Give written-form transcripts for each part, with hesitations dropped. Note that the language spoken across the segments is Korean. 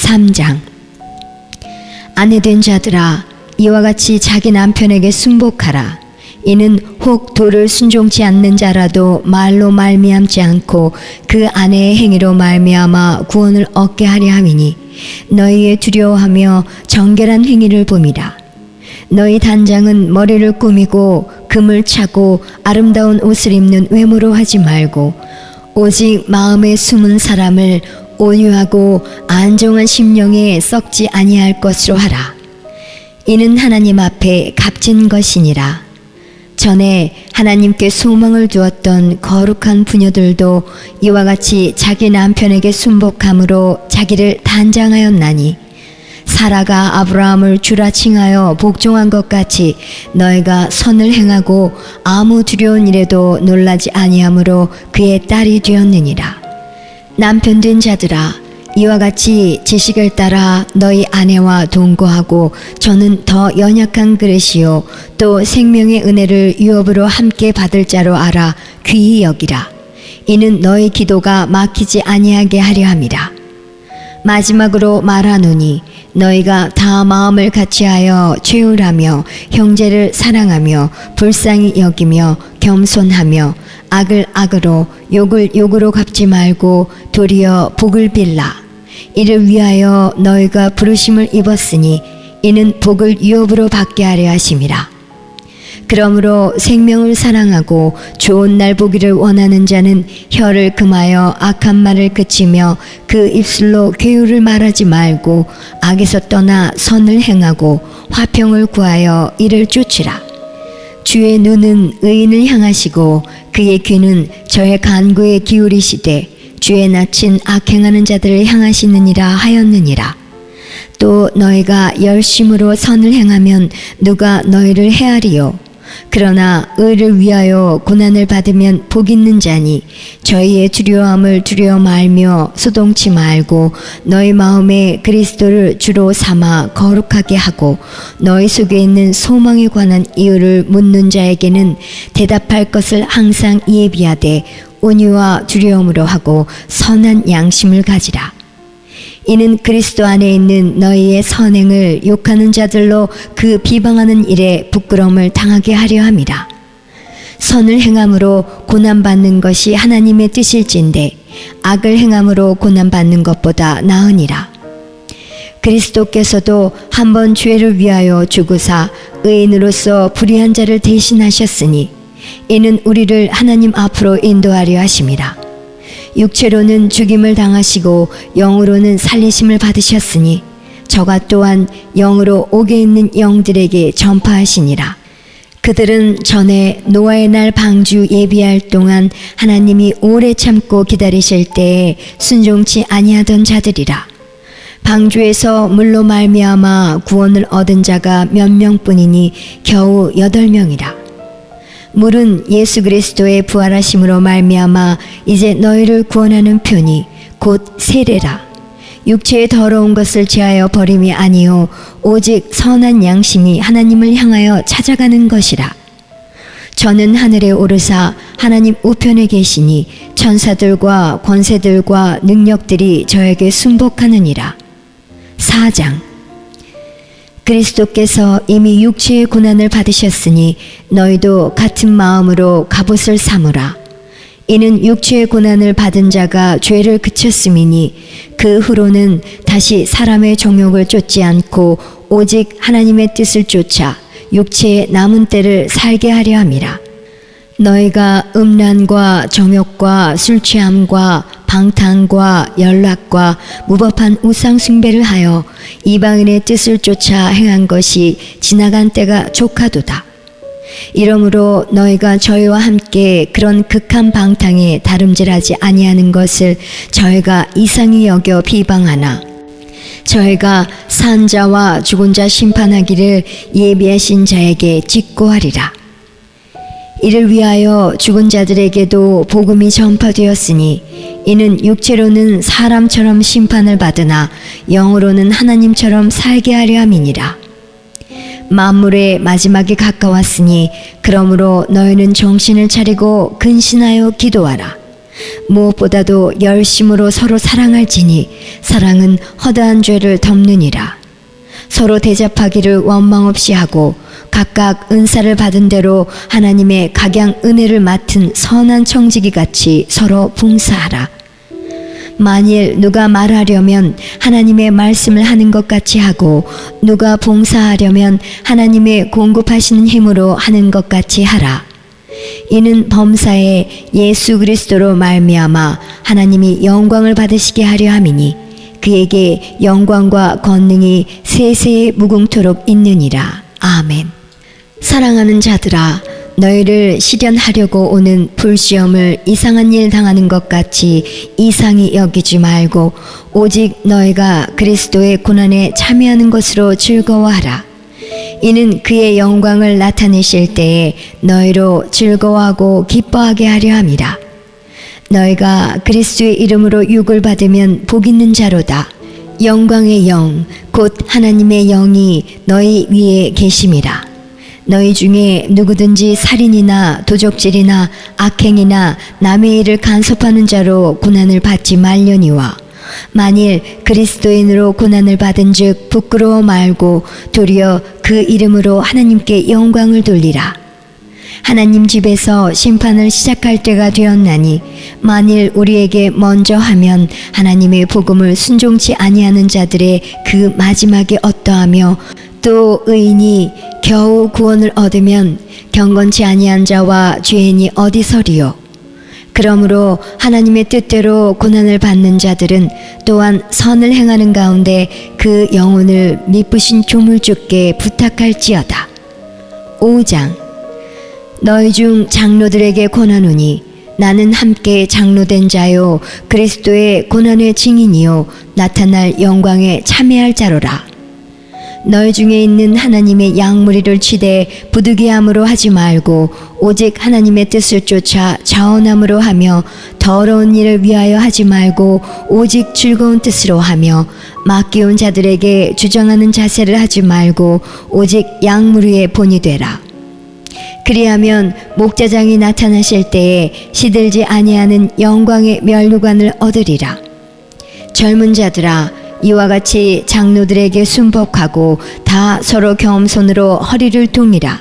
3장. 아내된 자들아, 이와 같이 자기 남편에게 순복하라. 이는 혹 도를 순종치 않는 자라도 말로 말미암지 않고 그 아내의 행위로 말미암아 구원을 얻게 하려 함이니 너희의 두려워하며 정결한 행위를 봄이라. 너희 단장은 머리를 꾸미고 금을 차고 아름다운 옷을 입는 외모로 하지 말고 오직 마음에 숨은 사람을 온유하고 안정한 심령에 썩지 아니할 것으로 하라. 이는 하나님 앞에 값진 것이니라. 전에 하나님께 소망을 두었던 거룩한 부녀들도 이와 같이 자기 남편에게 순복함으로 자기를 단장하였나니 사라가 아브라함을 주라 칭하여 복종한 것 같이 너희가 선을 행하고 아무 두려운 일에도 놀라지 아니하므로 그의 딸이 되었느니라. 남편된 자들아, 이와 같이 지식을 따라 너희 아내와 동거하고 저는 더 연약한 그릇이요 또 생명의 은혜를 유업으로 함께 받을 자로 알아 귀히 여기라. 이는 너희 기도가 막히지 아니하게 하려 함이라. 마지막으로 말하노니 너희가 다 마음을 같이하여 최율하며 형제를 사랑하며 불쌍히 여기며 겸손하며 악을 악으로 욕을 욕으로 갚지 말고 도리어 복을 빌라. 이를 위하여 너희가 부르심을 입었으니 이는 복을 유업으로 받게 하려 하심이라. 그러므로 생명을 사랑하고 좋은 날 보기를 원하는 자는 혀를 금하여 악한 말을 그치며 그 입술로 괴유를 말하지 말고 악에서 떠나 선을 행하고 화평을 구하여 이를 쫓으라. 주의 눈은 의인을 향하시고 그의 귀는 저의 간구에 기울이시되 주의 낯은 악행하는 자들을 향하시느니라 하였느니라. 또 너희가 열심으로 선을 행하면 누가 너희를 헤아리요. 그러나 의를 위하여 고난을 받으면 복 있는 자니 저희의 두려움을 두려워 말며 소동치 말고 너희 마음에 그리스도를 주로 삼아 거룩하게 하고 너희 속에 있는 소망에 관한 이유를 묻는 자에게는 대답할 것을 항상 예비하되 온유와 두려움으로 하고 선한 양심을 가지라. 이는 그리스도 안에 있는 너희의 선행을 욕하는 자들로 그 비방하는 일에 부끄러움을 당하게 하려 함이라. 선을 행함으로 고난받는 것이 하나님의 뜻일진데 악을 행함으로 고난받는 것보다 나으니라. 그리스도께서도 한번 죄를 위하여 죽으사 의인으로서 불의한 자를 대신하셨으니 이는 우리를 하나님 앞으로 인도하려 하심이라. 육체로는 죽임을 당하시고 영으로는 살리심을 받으셨으니 저가 또한 영으로 옥에 있는 영들에게 전파하시니라. 그들은 전에 노아의 날 방주 예비할 동안 하나님이 오래 참고 기다리실 때에 순종치 아니하던 자들이라. 방주에서 물로 말미암아 구원을 얻은 자가 몇 명뿐이니 겨우 8명이라. 물은 예수 그리스도의 부활하심으로 말미암아 이제 너희를 구원하는 편이 곧 세례라. 육체의 더러운 것을 제하여 버림이 아니요 오직 선한 양심이 하나님을 향하여 찾아가는 것이라. 저는 하늘에 오르사 하나님 우편에 계시니 천사들과 권세들과 능력들이 저에게 순복하느니라. 4장. 그리스도께서 이미 육체의 고난을 받으셨으니 너희도 같은 마음으로 갑옷을 삼으라. 이는 육체의 고난을 받은 자가 죄를 그쳤음이니 그 후로는 다시 사람의 정욕을 쫓지 않고 오직 하나님의 뜻을 쫓아 육체의 남은 때를 살게 하려 함이라. 너희가 음란과 정욕과 술취함과 방탕과 연락과 무법한 우상 숭배를 하여 이방인의 뜻을 쫓아 행한 것이 지나간 때가 족하도다. 이러므로 너희가 저희와 함께 그런 극한 방탕에 다름질하지 아니하는 것을 저희가 이상히 여겨 비방하나 저희가 산 자와 죽은 자 심판하기를 예비하신 자에게 직고하리라. 이를 위하여 죽은 자들에게도 복음이 전파되었으니 이는 육체로는 사람처럼 심판을 받으나 영으로는 하나님처럼 살게 하려 함이니라. 만물의 마지막이 가까웠으니 그러므로 너희는 정신을 차리고 근신하여 기도하라. 무엇보다도 열심으로 서로 사랑할지니 사랑은 허다한 죄를 덮느니라. 서로 대접하기를 원망 없이 하고 각각 은사를 받은 대로 하나님의 각양 은혜를 맡은 선한 청지기 같이 서로 봉사하라. 만일 누가 말하려면 하나님의 말씀을 하는 것 같이 하고 누가 봉사하려면 하나님의 공급하시는 힘으로 하는 것 같이 하라. 이는 범사에 예수 그리스도로 말미암아 하나님이 영광을 받으시게 하려 함이니 그에게 영광과 권능이 세세에 무궁토록 있느니라. 아멘. 사랑하는 자들아, 너희를 시련하려고 오는 불시험을 이상한 일 당하는 것 같이 이상히 여기지 말고 오직 너희가 그리스도의 고난에 참여하는 것으로 즐거워하라. 이는 그의 영광을 나타내실 때에 너희로 즐거워하고 기뻐하게 하려 함이라. 너희가 그리스도의 이름으로 욕을 받으면 복 있는 자로다. 영광의 영, 곧 하나님의 영이 너희 위에 계심이라. 너희 중에 누구든지 살인이나 도적질이나 악행이나 남의 일을 간섭하는 자로 고난을 받지 말려니와 만일 그리스도인으로 고난을 받은 즉 부끄러워 말고 도리어 그 이름으로 하나님께 영광을 돌리라. 하나님 집에서 심판을 시작할 때가 되었나니 만일 우리에게 먼저 하면 하나님의 복음을 순종치 아니하는 자들의 그 마지막이 어떠하며 또 의인이 겨우 구원을 얻으면 경건치 아니한 자와 죄인이 어디서리요. 그러므로 하나님의 뜻대로 고난을 받는 자들은 또한 선을 행하는 가운데 그 영혼을 미쁘신 조물주께 부탁할지어다. 5장. 너희 중 장로들에게 권하노니 나는 함께 장로된 자요 그리스도의 고난의 증인이요 나타날 영광에 참여할 자로라. 너희 중에 있는 하나님의 양무리를 치되 부득이함으로 하지 말고 오직 하나님의 뜻을 쫓아 자원함으로 하며 더러운 일을 위하여 하지 말고 오직 즐거운 뜻으로 하며 맡겨온 자들에게 주장하는 자세를 하지 말고 오직 양무리의 본이 되라. 그리하면 목자장이 나타나실 때에 시들지 아니하는 영광의 면류관을 얻으리라. 젊은 자들아, 이와 같이 장로들에게 순복하고 다 서로 겸손으로 허리를 동이라.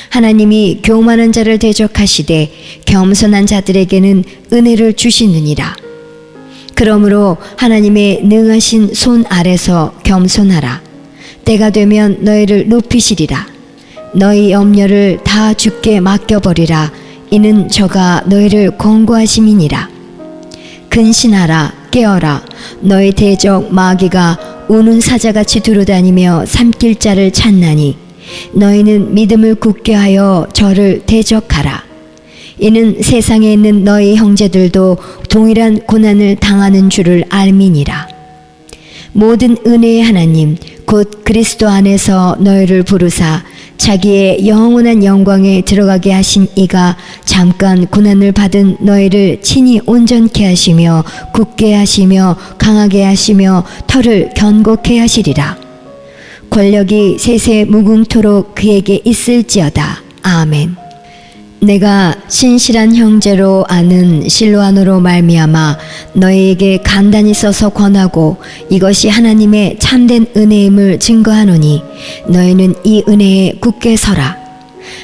하나님이 교만한 자를 대적하시되 겸손한 자들에게는 은혜를 주시느니라. 그러므로 하나님의 능하신 손 아래서 겸손하라. 때가 되면 너희를 높이시리라. 너희 염려를 다 주께 맡겨버리라. 이는 저가 너희를 권고하심이니라. 근신하라. 깨어라. 너희 대적 마귀가 우는 사자같이 두루다니며 삼킬 자를 찾나니 너희는 믿음을 굳게 하여 저를 대적하라. 이는 세상에 있는 너희 형제들도 동일한 고난을 당하는 줄을 알미니라. 모든 은혜의 하나님 곧 그리스도 안에서 너희를 부르사 자기의 영원한 영광에 들어가게 하신 이가 잠깐 고난을 받은 너희를 친히 온전케 하시며 굳게 하시며 강하게 하시며 털을 견고케 하시리라. 권력이 세세 무궁토록 그에게 있을지어다. 아멘. 내가 신실한 형제로 아는 실로아노로 말미암아 너희에게 간단히 써서 권하고 이것이 하나님의 참된 은혜임을 증거하노니 너희는 이 은혜에 굳게 서라.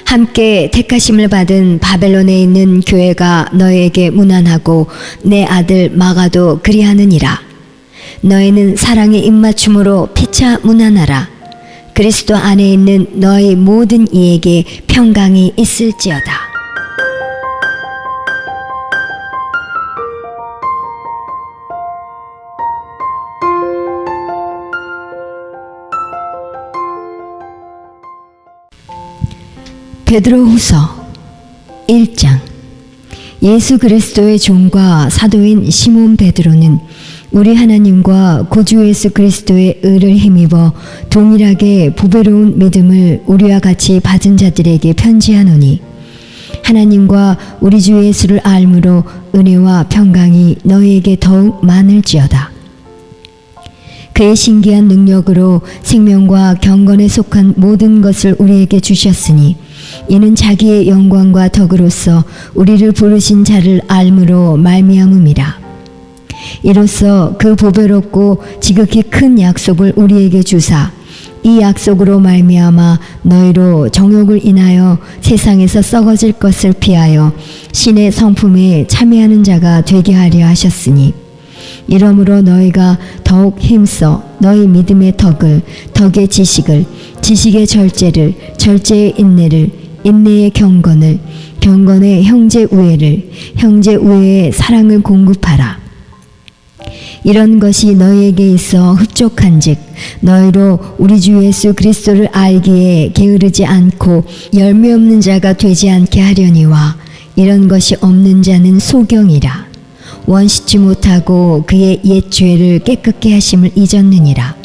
함께 택하심을 받은 바벨론에 있는 교회가 너희에게 문안하고 내 아들 마가도 그리하느니라. 너희는 사랑의 입맞춤으로 피차 문안하라. 그리스도 안에 있는 너희 모든 이에게 평강이 있을지어다. 베드로후서 1장. 예수 그리스도의 종과 사도인 시몬 베드로는 우리 하나님과 구주 예수 그리스도의 의를 힘입어 동일하게 보배로운 믿음을 우리와 같이 받은 자들에게 편지하노니 하나님과 우리 주 예수를 알므로 은혜와 평강이 너희에게 더욱 많을지어다. 그의 신기한 능력으로 생명과 경건에 속한 모든 것을 우리에게 주셨으니 이는 자기의 영광과 덕으로서 우리를 부르신 자를 알므로 말미암음이라. 이로써 그 보배롭고 지극히 큰 약속을 우리에게 주사 이 약속으로 말미암아 너희로 정욕을 인하여 세상에서 썩어질 것을 피하여 신의 성품에 참여하는 자가 되게 하려 하셨으니 이러므로 너희가 더욱 힘써 너희 믿음의 덕을, 덕의 지식을, 지식의 절제를, 절제의 인내를, 인내의 경건을, 경건의 형제 우애를, 형제 우애의 사랑을 공급하라. 이런 것이 너희에게 있어 흡족한즉 너희로 우리 주 예수 그리스도를 알기에 게으르지 않고 열매 없는 자가 되지 않게 하려니와 이런 것이 없는 자는 소경이라. 원시치 못하고 그의 옛 죄를 깨끗게 하심을 잊었느니라.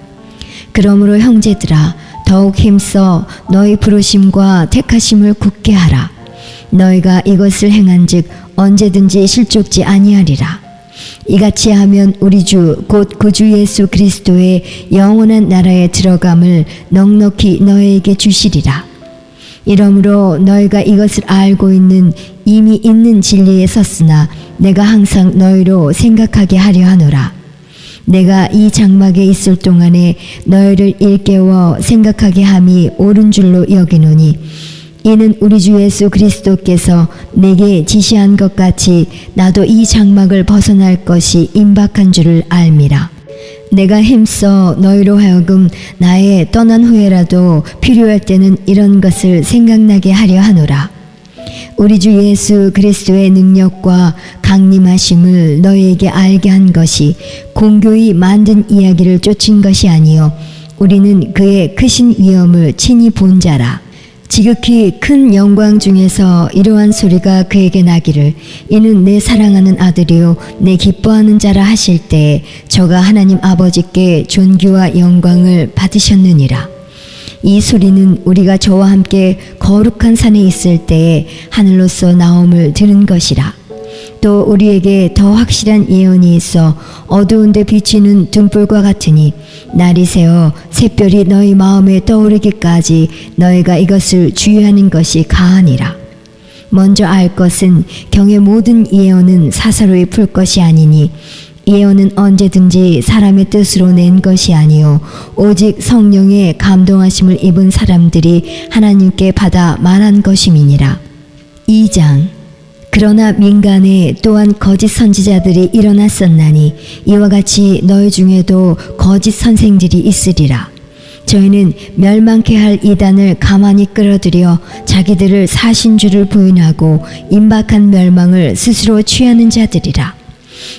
그러므로 형제들아 더욱 힘써 너희 부르심과 택하심을 굳게 하라. 너희가 이것을 행한즉 언제든지 실족지 아니하리라. 이같이 하면 우리 주 곧 그 주 예수 그리스도의 영원한 나라에 들어감을 넉넉히 너희에게 주시리라. 이러므로 너희가 이것을 알고 있는 이미 있는 진리에 섰으나 내가 항상 너희로 생각하게 하려 하노라. 내가 이 장막에 있을 동안에 너희를 일깨워 생각하게 함이 옳은 줄로 여기노니 이는 우리 주 예수 그리스도께서 내게 지시한 것 같이 나도 이 장막을 벗어날 것이 임박한 줄을 알미라. 내가 힘써 너희로 하여금 나의 떠난 후에라도 필요할 때는 이런 것을 생각나게 하려 하노라. 우리 주 예수 그리스도의 능력과 강림하심을 너희에게 알게 한 것이 공교히 만든 이야기를 쫓은 것이 아니요 우리는 그의 크신 위엄을 친히 본 자라. 지극히 큰 영광 중에서 이러한 소리가 그에게 나기를 이는 내 사랑하는 아들이요 내 기뻐하는 자라 하실 때에 저가 하나님 아버지께 존귀와 영광을 받으셨느니라. 이 소리는 우리가 저와 함께 거룩한 산에 있을 때에 하늘로서 나옴을 들은 것이라. 또 우리에게 더 확실한 예언이 있어 어두운데 비치는 등불과 같으니 날이 새어 샛별이 너희 마음에 떠오르기까지 너희가 이것을 주의하는 것이 가하니라. 먼저 알 것은 경의 모든 예언은 사사로이 풀 것이 아니니 예언은 언제든지 사람의 뜻으로 낸 것이 아니요 오직 성령의 감동하심을 입은 사람들이 하나님께 받아 말한 것임이니라. 2장. 그러나 민간에 또한 거짓 선지자들이 일어났었나니 이와 같이 너희 중에도 거짓 선생들이 있으리라. 저희는 멸망케 할 이단을 가만히 끌어들여 자기들을 사신주를 부인하고 임박한 멸망을 스스로 취하는 자들이라.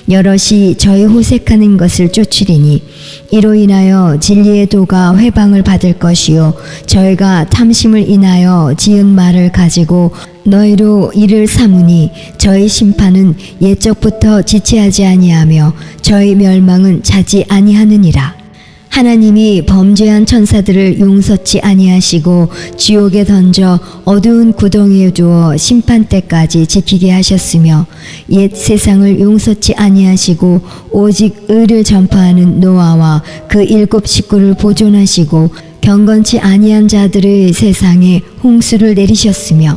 여럿이 저희 호색하는 것을 쫓으리니 이로 인하여 진리의 도가 회방을 받을 것이요 저희가 탐심을 인하여 지은 말을 가지고 너희로 이를 삼으니 저희 심판은 옛적부터 지체하지 아니하며 저희 멸망은 자지 아니하느니라. 하나님이 범죄한 천사들을 용서치 아니하시고 지옥에 던져 어두운 구덩이에 두어 심판 때까지 지키게 하셨으며 옛 세상을 용서치 아니하시고 오직 의를 전파하는 노아와 그 7 식구를 보존하시고 경건치 아니한 자들의 세상에 홍수를 내리셨으며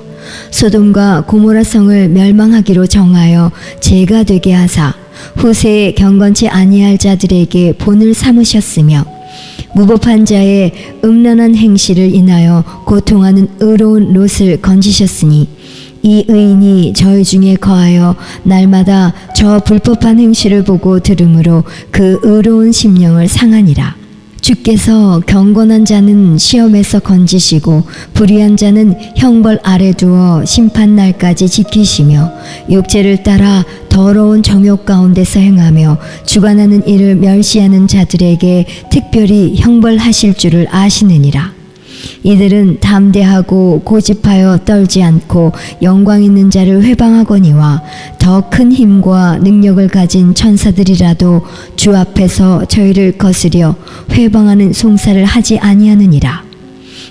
소돔과 고모라 성을 멸망하기로 정하여 죄가 되게 하사 후세에 경건치 아니할 자들에게 본을 삼으셨으며 무법한 자의 음란한 행실을 인하여 고통하는 의로운 롯을 건지셨으니 이 의인이 저희 중에 거하여 날마다 저 불법한 행실을 보고 들으므로 그 의로운 심령을 상하니라. 주께서 경건한 자는 시험에서 건지시고 불의한 자는 형벌 아래 두어 심판날까지 지키시며 육체를 따라 더러운 정욕 가운데서 행하며 주관하는 일을 멸시하는 자들에게 특별히 형벌하실 줄을 아시느니라. 이들은 담대하고 고집하여 떨지 않고 영광 있는 자를 회방하거니와 더 큰 힘과 능력을 가진 천사들이라도 주 앞에서 저희를 거스려 회방하는 송사를 하지 아니하느니라.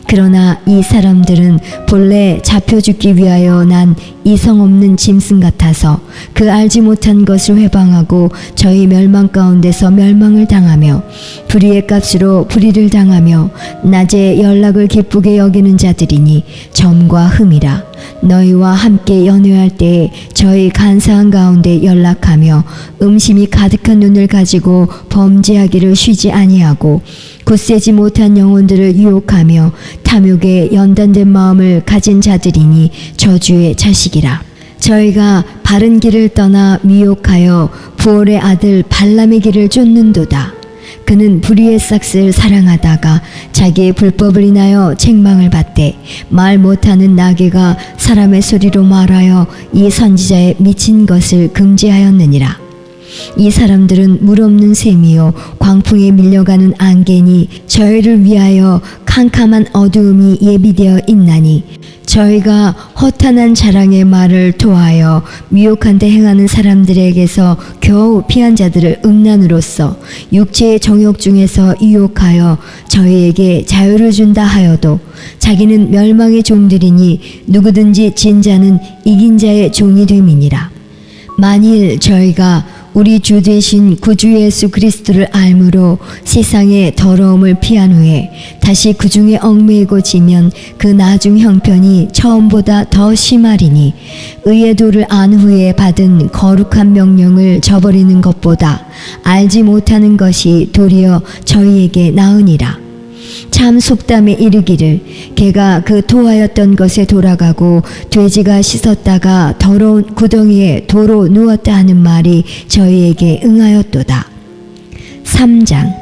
그러나 이 사람들은 본래 잡혀 죽기 위하여 난 이성 없는 짐승 같아서 그 알지 못한 것을 회방하고 저희 멸망 가운데서 멸망을 당하며 불의의 값으로 불의를 당하며 낮에 연락을 기쁘게 여기는 자들이니 점과 흠이라. 너희와 함께 연회할 때에 저희 간사한 가운데 연락하며 음심이 가득한 눈을 가지고 범죄하기를 쉬지 아니하고 굳세지 못한 영혼들을 유혹하며 탐욕에 연단된 마음을 가진 자들이니 저주의 자식이라. 저희가 바른 길을 떠나 미혹하여 부올의 아들 발람의 길을 쫓는도다. 그는 불의의 싹을 사랑하다가 자기의 불법을 인하여 책망을 받되 말 못하는 나귀가 사람의 소리로 말하여 이 선지자의 미친 것을 금지하였느니라. 이 사람들은 물 없는 샘이요 광풍에 밀려가는 안개니 저희를 위하여 캄캄한 어두움이 예비되어 있나니 저희가 허탄한 자랑의 말을 토하여 미혹한 데 행하는 사람들에게서 겨우 피한 자들을 음란으로써 육체의 정욕 중에서 유혹하여 저희에게 자유를 준다 하여도 자기는 멸망의 종들이니 누구든지 진 자는 이긴 자의 종이 됨이니라. 만일 저희가 우리 주 되신 구주 예수 그리스도를 알므로 세상의 더러움을 피한 후에 다시 그 중에 얽매이고 지면 그 나중 형편이 처음보다 더 심하리니 의의 도를 안 후에 받은 거룩한 명령을 저버리는 것보다 알지 못하는 것이 도리어 저희에게 나으니라. 참 속담에 이르기를 개가 그 토하였던 것에 돌아가고 돼지가 씻었다가 더러운 구덩이에 도로 누웠다 하는 말이 저희에게 응하였도다. 3장.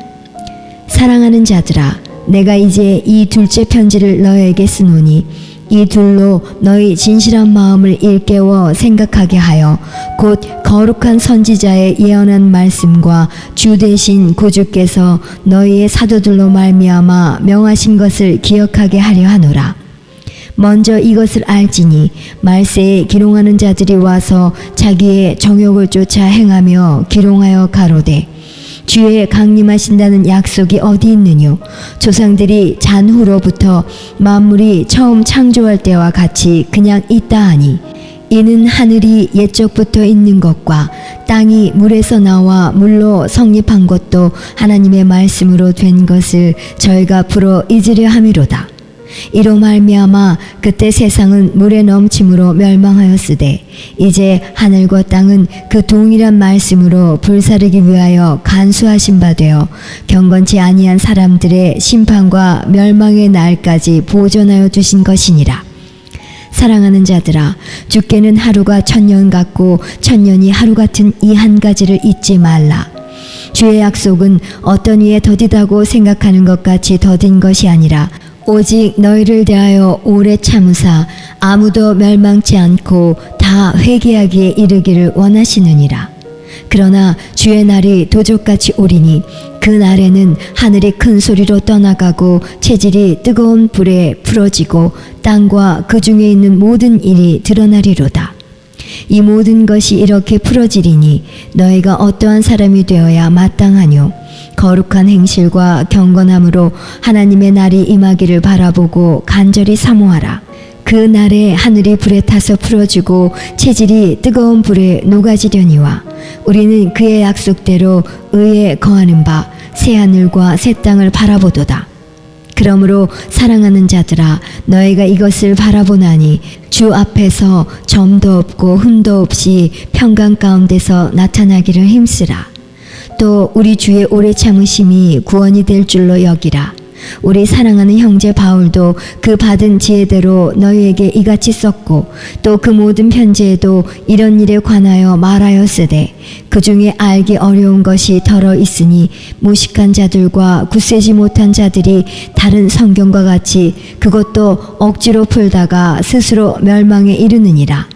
사랑하는 자들아, 내가 이제 이 둘째 편지를 너에게 쓰노니 이 둘로 너희 진실한 마음을 일깨워 생각하게 하여 곧 거룩한 선지자의 예언한 말씀과 주 되신 구주께서 너희의 사도들로 말미암아 명하신 것을 기억하게 하려 하노라. 먼저 이것을 알지니 말세에 기롱하는 자들이 와서 자기의 정욕을 쫓아 행하며 기롱하여 가로되 주의 강림하신다는 약속이 어디 있느뇨? 조상들이 잔후로부터 만물이 처음 창조할 때와 같이 그냥 있다 하니 이는 하늘이 옛적부터 있는 것과 땅이 물에서 나와 물로 성립한 것도 하나님의 말씀으로 된 것을 저희가 풀어 잊으려 함이로다. 이로 말미암아 그때 세상은 물에 넘침으로 멸망하였으되 이제 하늘과 땅은 그 동일한 말씀으로 불사르기 위하여 간수하신 바 되어 경건치 아니한 사람들의 심판과 멸망의 날까지 보존하여 두신 것이니라. 사랑하는 자들아, 주께는 하루가 천년 같고 천년이 하루 같은 이 한 가지를 잊지 말라. 주의 약속은 어떤 이에 더디다고 생각하는 것 같이 더딘 것이 아니라 오직 너희를 대하여 오래 참으사 아무도 멸망치 않고 다 회개하기에 이르기를 원하시느니라. 그러나 주의 날이 도적같이 오리니 그 날에는 하늘이 큰 소리로 떠나가고 체질이 뜨거운 불에 풀어지고 땅과 그 중에 있는 모든 일이 드러나리로다. 이 모든 것이 이렇게 풀어지리니 너희가 어떠한 사람이 되어야 마땅하뇨? 거룩한 행실과 경건함으로 하나님의 날이 임하기를 바라보고 간절히 사모하라. 그 날에 하늘이 불에 타서 풀어지고 체질이 뜨거운 불에 녹아지려니와 우리는 그의 약속대로 의에 거하는 바 새 하늘과 새 땅을 바라보도다. 그러므로 사랑하는 자들아, 너희가 이것을 바라보나니 주 앞에서 점도 없고 흠도 없이 평강 가운데서 나타나기를 힘쓰라. 또 우리 주의 오래 참으심이 구원이 될 줄로 여기라. 우리 사랑하는 형제 바울도 그 받은 지혜대로 너희에게 이같이 썼고 또 그 모든 편지에도 이런 일에 관하여 말하였으되 그 중에 알기 어려운 것이 덜어 있으니 무식한 자들과 굳세지 못한 자들이 다른 성경과 같이 그것도 억지로 풀다가 스스로 멸망에 이르느니라.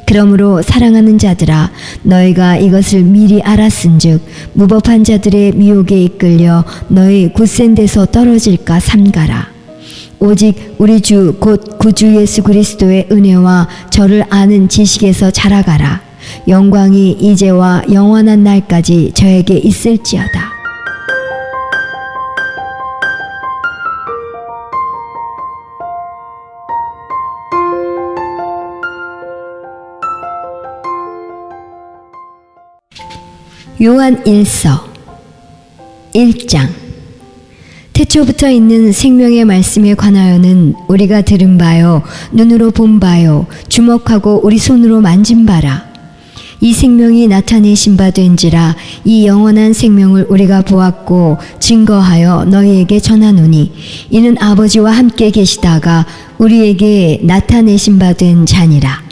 그러므로 사랑하는 자들아, 너희가 이것을 미리 알았은즉 무법한 자들의 미혹에 이끌려 너희 굳센 데서 떨어질까 삼가라. 오직 우리 주 곧 구주 예수 그리스도의 은혜와 저를 아는 지식에서 자라가라. 영광이 이제와 영원한 날까지 저에게 있을지어다. 요한 1서 1장. 태초부터 있는 생명의 말씀에 관하여는 우리가 들은 바요, 눈으로 본 바요, 주목하고 우리 손으로 만진 바라. 이 생명이 나타내신 바 된지라. 이 영원한 생명을 우리가 보았고 증거하여 너희에게 전하노니 이는 아버지와 함께 계시다가 우리에게 나타내신 바 된 자니라.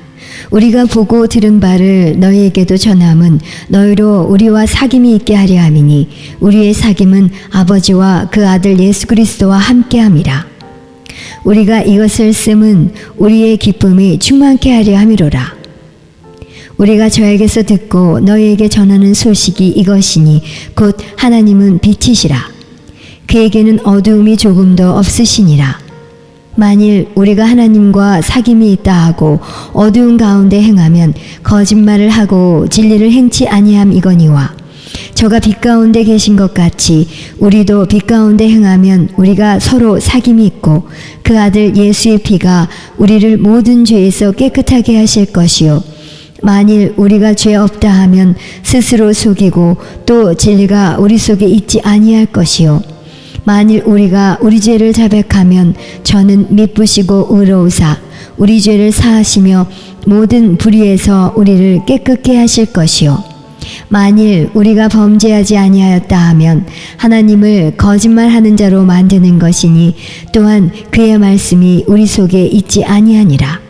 우리가 보고 들은 바를 너희에게도 전함은 너희로 우리와 사귐이 있게 하려 함이니 우리의 사귐은 아버지와 그 아들 예수 그리스도와 함께함이라. 우리가 이것을 씀은 우리의 기쁨이 충만케 하려 함이로라. 우리가 저에게서 듣고 너희에게 전하는 소식이 이것이니 곧 하나님은 빛이시라. 그에게는 어두움이 조금도 없으시니라. 만일 우리가 하나님과 사귐이 있다 하고 어두운 가운데 행하면 거짓말을 하고 진리를 행치 아니함이거니와 저가 빛 가운데 계신 것 같이 우리도 빛 가운데 행하면 우리가 서로 사귐이 있고 그 아들 예수의 피가 우리를 모든 죄에서 깨끗하게 하실 것이요 만일 우리가 죄 없다 하면 스스로 속이고 또 진리가 우리 속에 있지 아니할 것이요 만일 우리가 우리 죄를 자백하면 저는 미쁘시고 의로우사 우리 죄를 사하시며 모든 불의에서 우리를 깨끗게 하실 것이요 만일 우리가 범죄하지 아니하였다 하면 하나님을 거짓말하는 자로 만드는 것이니 또한 그의 말씀이 우리 속에 있지 아니하니라.